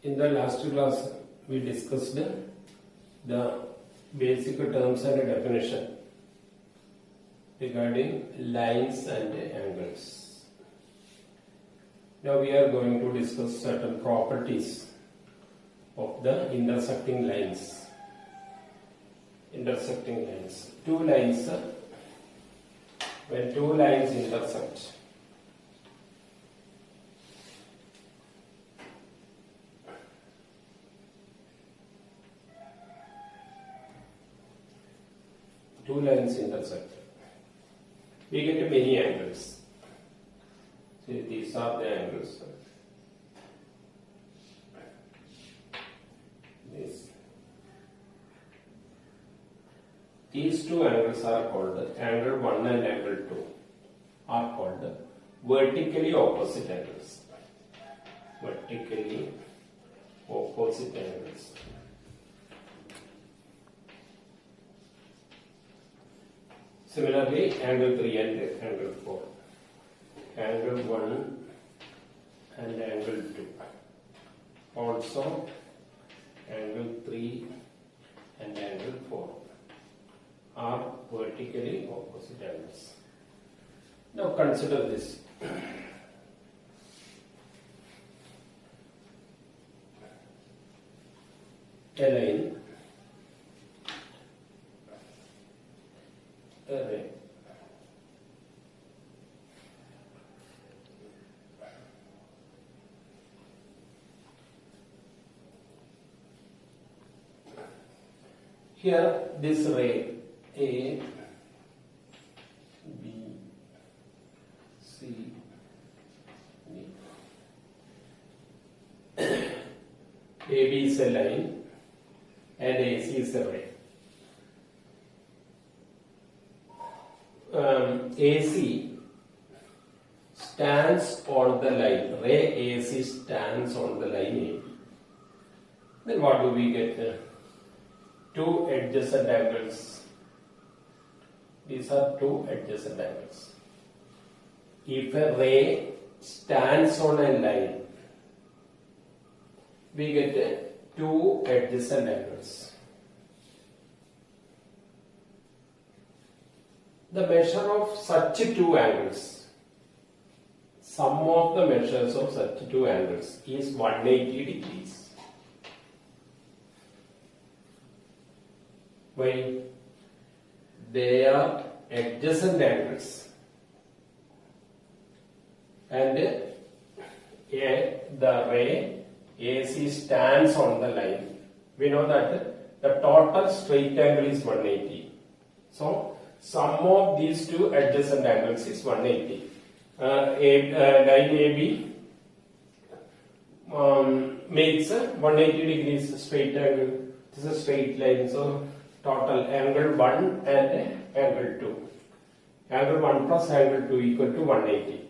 In the last class, we discussed the basic terms and definition regarding lines and angles. Now we are going to discuss certain properties of the intersecting lines. Two lines, when two lines intersect, we get many angles. See, these are the angles. These two angles are called angle 1 and angle 2 are called vertically opposite angles. Vertically opposite angles. Similarly, angle 3 and angle 4. Angle 1 and angle 2. Also, angle 3 and angle 4 are vertically opposite angles. Now consider this. A line, a ray, here this ray A, B, C, D. AB is a line and AC is a ray. AC stands on the line. Ray AC stands on the line A. Then what do we get? Two adjacent angles. These are two adjacent angles. If a ray stands on a line, we get two adjacent angles. The measure of such two angles, sum of the measures of such two angles is 180 degrees. Why? They are adjacent angles, and the ray AC stands on the line. We know that the total straight angle is 180. So, sum of these two adjacent angles is 180. Line AB makes a 180 degrees straight angle. This is a straight line. So, total angle 1 and angle 2. Angle 1 plus angle 2 equal to 180.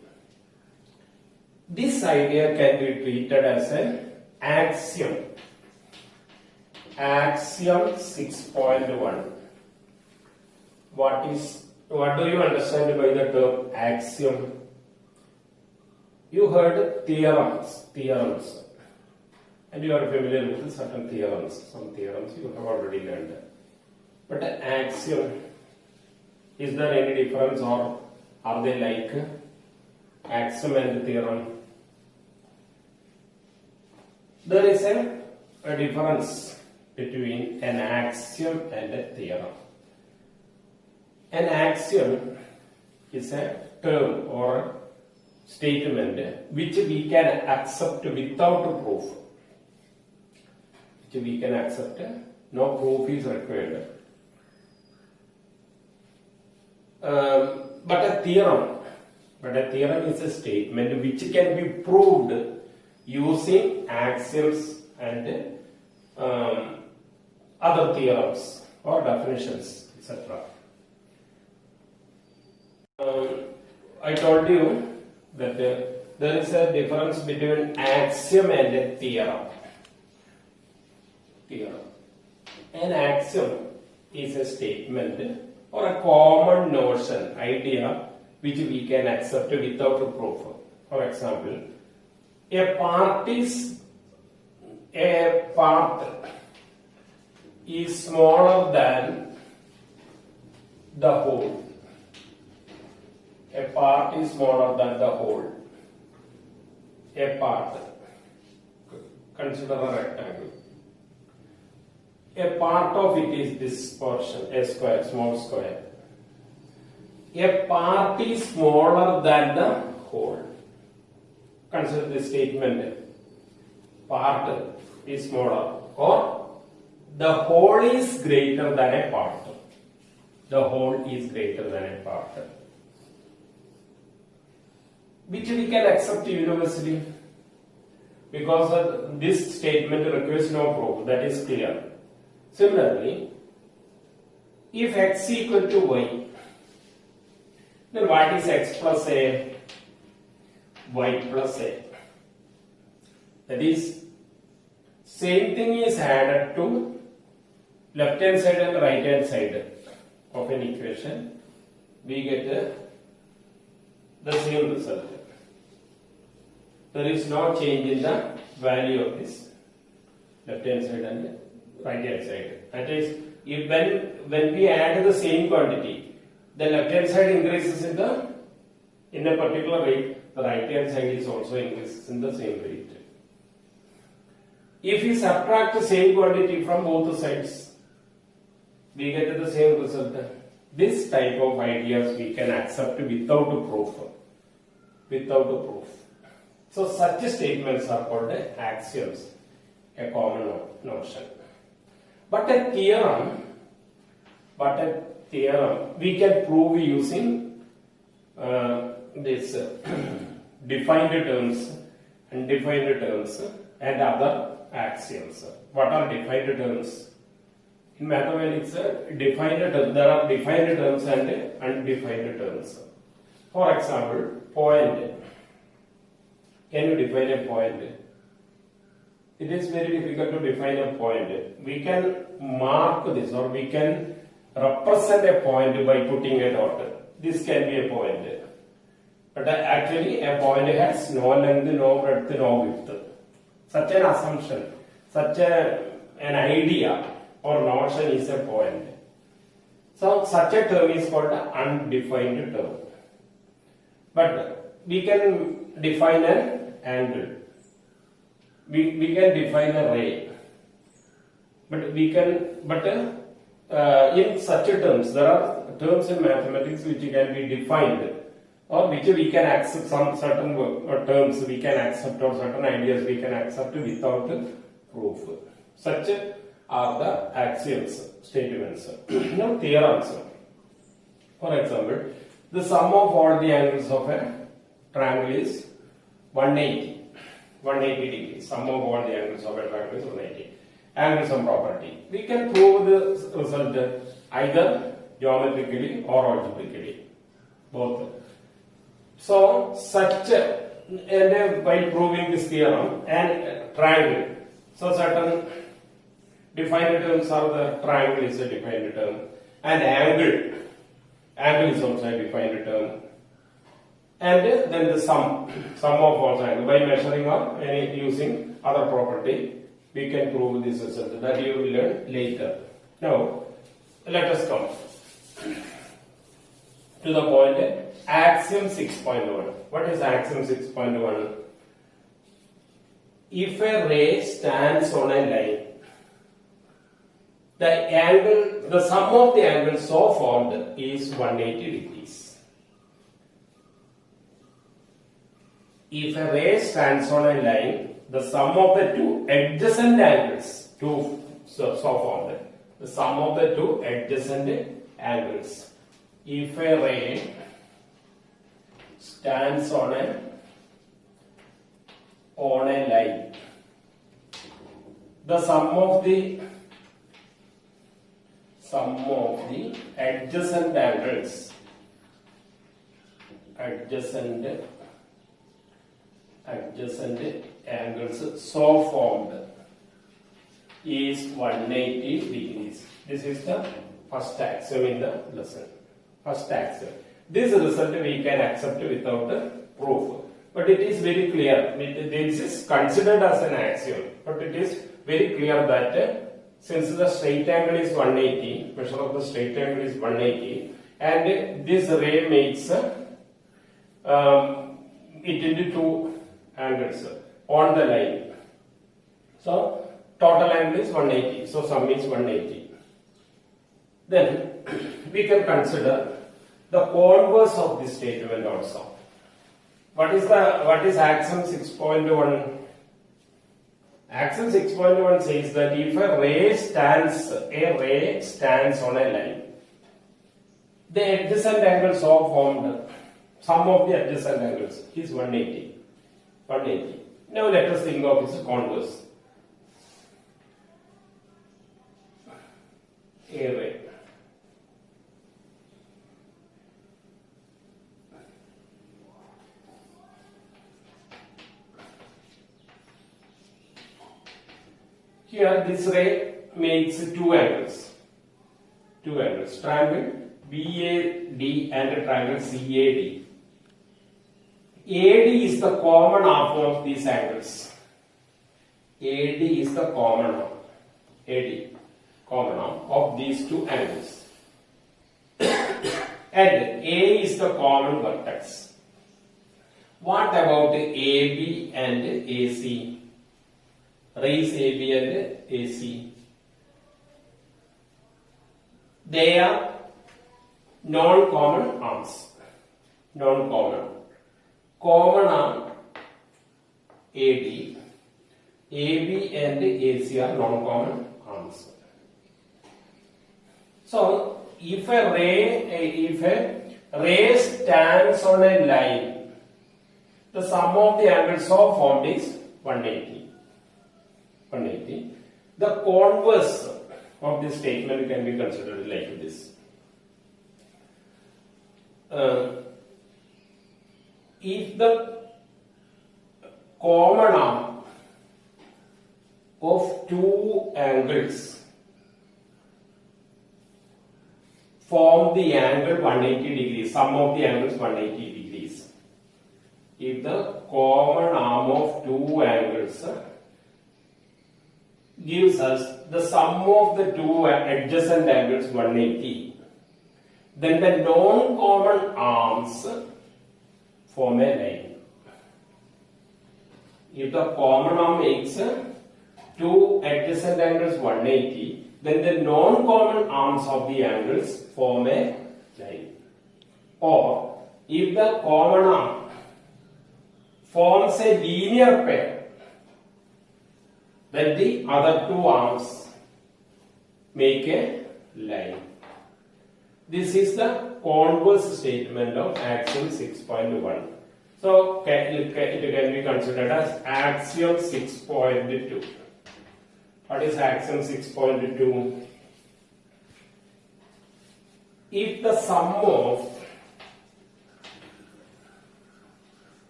This idea can be treated as an axiom. Axiom 6.1. What do you understand by the term axiom? You heard theorems, and you are familiar with certain theorems. Some theorems you have already learned. But an axiom, is there any difference, or are they like axiom and theorem? There is a difference between an axiom and a theorem. An axiom is a term or a statement which we can accept without proof. No proof is required. But a theorem is a statement which can be proved using axioms and other theorems or definitions, etc. I told you that there is a difference between axiom and a theorem. An axiom is a statement or a common notion, idea which we can accept without proof. For example, a party's a part is smaller than the whole. A part is smaller than the whole. A part. Consider a rectangle. A part of it is this portion, a square, small square. A part is smaller than the whole. Consider this statement. Part is smaller, or the whole is greater than a part. The whole is greater than a part. Which we can accept universally, because this statement requires no proof. That is clear. Similarly, if x is equal to y, then what is x plus a? Y plus a. That is, same thing is added to left hand side and right hand side of an equation. We get the same result. There is no change in the value of this left hand side and right hand side. That is, if when we add the same quantity, the left hand side increases in a particular rate, the right hand side is also increases in the same rate. If we subtract the same quantity from both sides, we get the same result. This type of ideas we can accept without a proof. Without a proof. So such statements are called axioms, a common notion. But a theorem we can prove using this defined terms, undefined terms, and other axioms. What are defined terms? In mathematics, there are defined terms and undefined terms. For example, point. Can you define a point? It is very difficult to define a point. We can mark this, or we can represent a point by putting a dot. This can be a point. But actually a point has no length, no breadth, no width. Such an assumption, such an idea or notion is a point. So such a term is called an undefined term. But we can define an angle. We can define a ray. In such terms, there are terms in mathematics which can be defined, or which we can accept. Some certain terms we can accept, or certain ideas we can accept without proof. Such are the axioms, statements. Now theorems. For example, the sum of all the angles of a triangle is 180 degrees. Sum of all the angles of a triangle is 180. Angles property. We can prove the result either geometrically or algebraically, both. So such and by proving this theorem and triangle. So certain defined terms are the triangle is a defined term, and angle is also a defined term. And then the sum of all angles by measuring or using other property, we can prove this result. That you will learn later. Now, let us come to the point axiom 6.1. What is axiom 6.1? If a ray stands on a line, the sum of the angles so formed is 180 degrees. If a ray stands on a line, the sum of the two adjacent angles so formed. The sum of the two adjacent angles. If a ray stands on a line, the sum of the adjacent angles so formed is 180 degrees. This is the first axiom in the lesson. First axiom. This result we can accept without proof. but it is very clear. This is considered as an axiom, but it is very clear that since the straight angle is 180, measure of the straight angle is 180, and this ray makes it into two angles on the line. So total angle is 180. So sum is 180. Then we can consider the converse of this statement also. What is axiom 6.1? Axiom 6.1 says that if a ray stands on a line, the adjacent angles are formed. Sum of the adjacent angles is 180. 180. Now let us think of its converse. A ray. Here this ray makes two angles. Triangle BAD and a triangle CAD. AD is the common arm of these angles. AD is the common arm of these two angles. And A is the common vertex. What about AB and AC? Rays AB and AC. They are non-common arms. Common arm AD. AB and AC are non-common arms. So, if a ray stands on a line, the sum of the angles so formed is 180. The converse of this statement can be considered like this. If the common arm of two angles form the angle 180 degrees, sum of the angles 180 degrees. If the common arm of two angles gives us the sum of the two adjacent angles 180, then the non-common arms form a line. If the common arm makes two adjacent angles 180, then the non-common arms of the angles form a line. Or if the common arm forms a linear pair, then the other two arms make a line. This is the converse statement of axiom 6.1. So it can be considered as axiom 6.2. What is axiom 6.2? If the sum of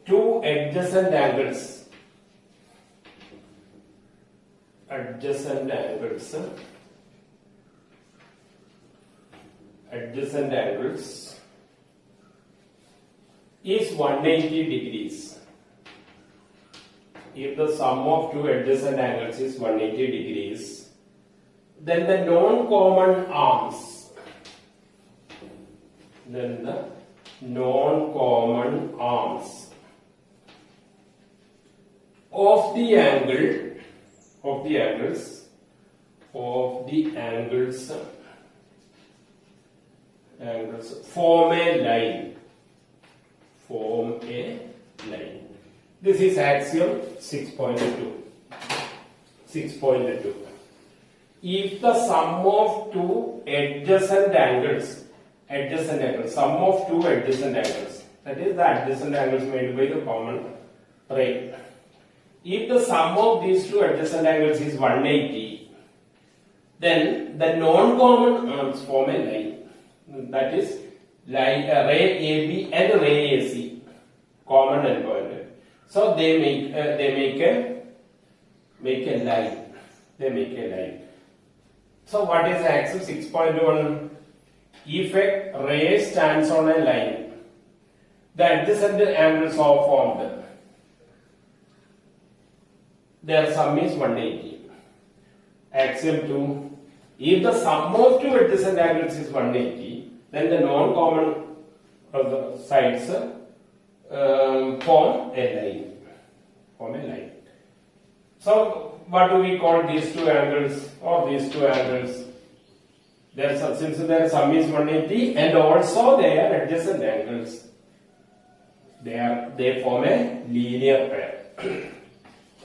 two adjacent angles is 180 degrees. If the sum of two adjacent angles is 180 degrees, then the non-common arms of the angles form a line. This is axiom 6.2. If the sum of two adjacent angles, that is the adjacent angles made by the common ray. If the sum of these two adjacent angles is 180, then the non-common arms form a line. That is ray AB and ray AC, common and pointed. So they make a line. So what is axiom 6.1? If a ray stands on a line, the adjacent angles are formed. Their sum is 180. Axiom 2. If the sum of two adjacent angles is 180, then the non-common of the sides form a line. So, what do we call these two angles or these two angles? Since their sum is 180 and also they are adjacent angles, they form a linear pair.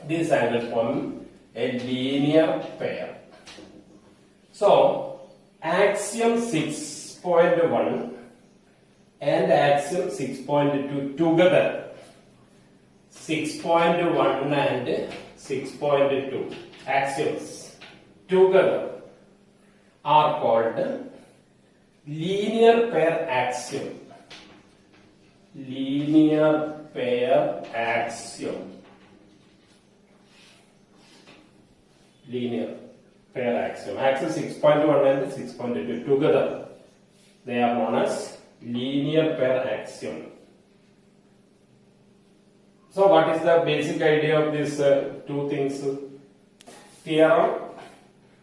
These angles form a linear pair. So, axiom 6.1 and axiom 6.2 together, 6.1 and 6.2 axioms together are called linear pair axiom. Linear pair axiom. Linear pair axiom. Axiom 6.1 and 6.2 together, they are known as linear pair axiom. So, what is the basic idea of these two things? Theorem.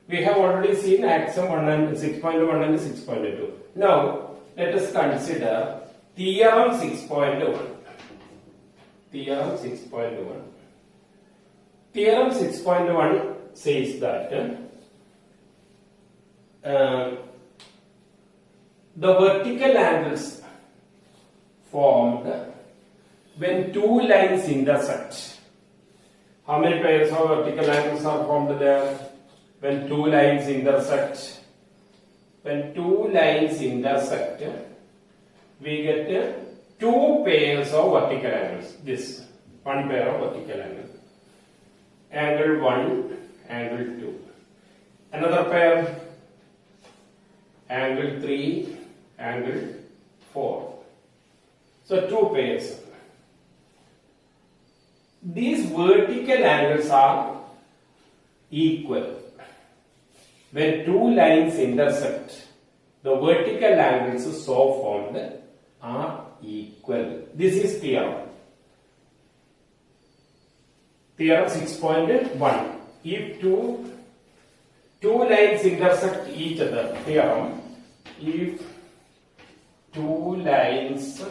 We have already seen axiom 1 and 6.1 and 6.2. Now, let us consider theorem 6.1. Theorem 6.1. Theorem 6.1 says that the vertical angles formed when two lines intersect. How many pairs of vertical angles are formed there? When two lines intersect. When two lines intersect, we get two pairs of vertical angles. This one pair of vertical angles. Angle 1, angle 2. Another pair, angle 3, angle 4. So two pairs. These vertical angles are equal. When two lines intersect, the vertical angles so formed are equal. This is theorem. Theorem 6.1. If two lines intersect each other, theorem, if two lines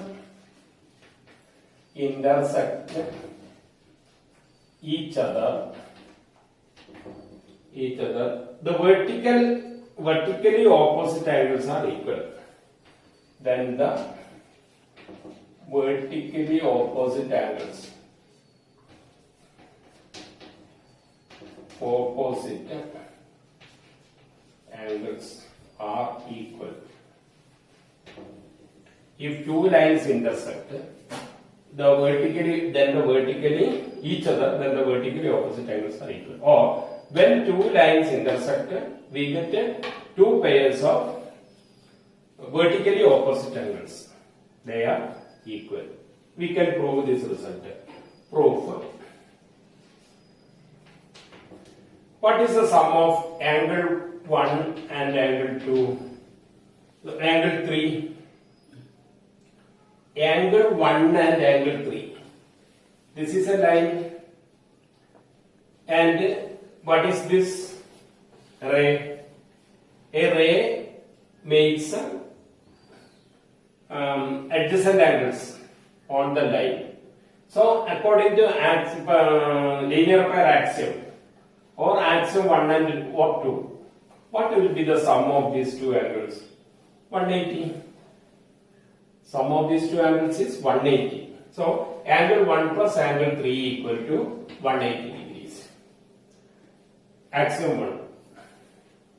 intersect each other, the vertically opposite angles are equal. Then the vertically opposite angles are equal. If two lines intersect, the vertically each other, then the vertically opposite angles are equal. Or when two lines intersect, we get two pairs of vertically opposite angles. They are equal. We can prove this result. Proof. What is the sum of angle 1 and angle 2? Angle 3. Angle 1 and angle 3. This is a line. And what is this? Ray. A ray makes adjacent angles on the line. So, according to linear pair axiom or axiom 1 and or 2, what will be the sum of these two angles? 180. Sum of these two angles is 180. So, angle 1 plus angle 3 equal to 180 degrees. Axiom 1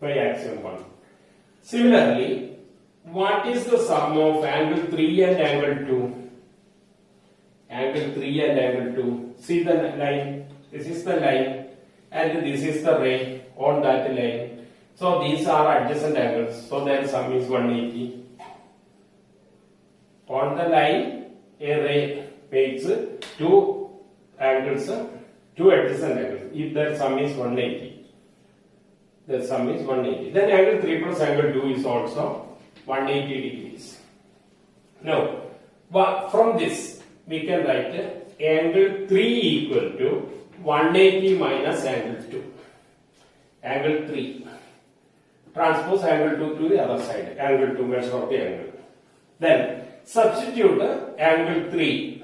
by axiom 1. Similarly, what is the sum of angle 3 and angle 2? Angle 3 and angle 2. See the line. This is the line and this is the ray on that line. So these are adjacent angles. So their sum is 180. On the line, a ray makes two angles, two adjacent angles. If their sum is 180, their sum is 180. Then angle 3 plus angle 2 is also 180 degrees. Now, From this, we can write angle 3 equal to 180 minus angle 2. Angle 3. Transpose angle 2 to the other side. Angle 2, measure of the angle. Then, substitute angle 3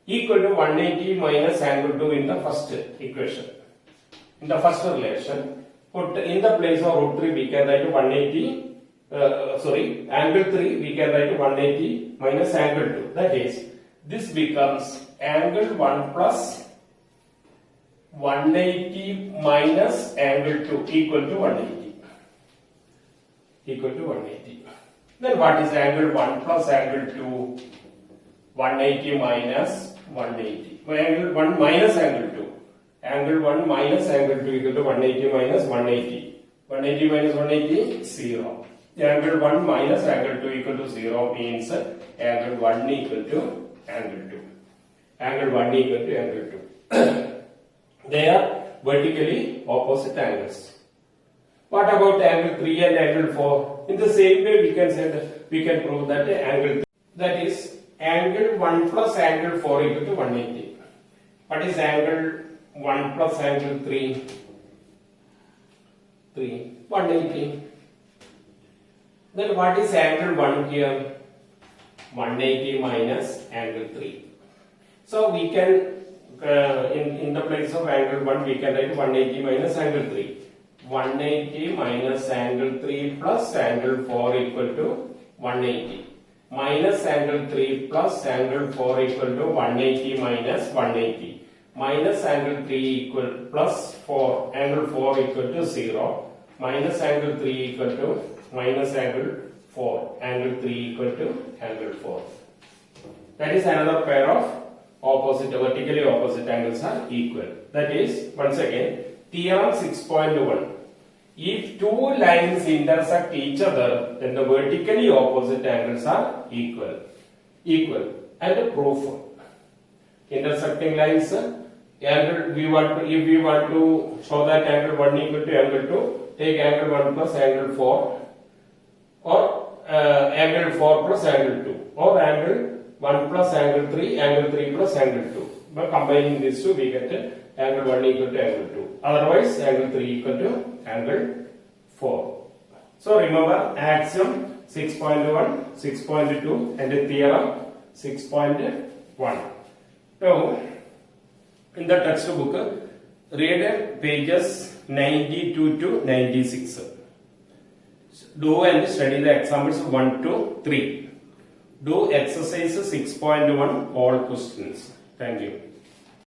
equal to 180 minus angle 2 in the first equation. In the first relation, put in the place of root 3, we can write 180. Angle 3 we can write 180 minus angle 2. That is, this becomes angle 1 plus 180 minus angle 2 equal to 180. Equal to 180. Then what is angle 1 plus angle 2? 180 minus 180. Angle 1 minus angle 2. Angle 1 minus angle 2 equal to 180 minus 180. 180 minus 180, 0. Angle 1 minus angle 2 equal to 0 means angle 1 equal to angle 2. Angle 1 equal to angle 2. They are vertically opposite angles. What about angle 3 and angle 4? In the same way, we can say that we can prove that angle 3, that is angle 1 plus angle 4 equal to 180. What is angle 1 plus angle 3? 180. Then what is angle 1 here? 180 minus angle 3. So we can, in the place of angle 1, we can write 180 minus angle 3. 180 minus angle 3 plus angle 4 equal to 180. Minus angle 3 plus angle 4 equal to 180 minus 180. Minus angle 3 equal plus 4, angle 4 equal to 0. Minus angle 3 equal to minus angle 4, angle 3 equal to angle 4. That is another pair of opposite, vertically opposite angles are equal. That is, once again, theorem 6.1. If two lines intersect each other, then the vertically opposite angles are equal. And proof. Intersecting lines, angle if we want to show that angle 1 equal to angle 2, take angle 1 plus angle 4, or angle 4 plus angle 2, or angle 1 plus angle 3, angle 3 plus angle 2. By combining these two, we get angle 1 equal to angle 2. Otherwise, angle 3 equal to angle 4. So remember axiom 6.1, 6.2 and theorem 6.1. Now, in the textbook, read pages 92 to 96. Do and study the examples 1 to 3. Do exercise 6.1 all questions. Thank you.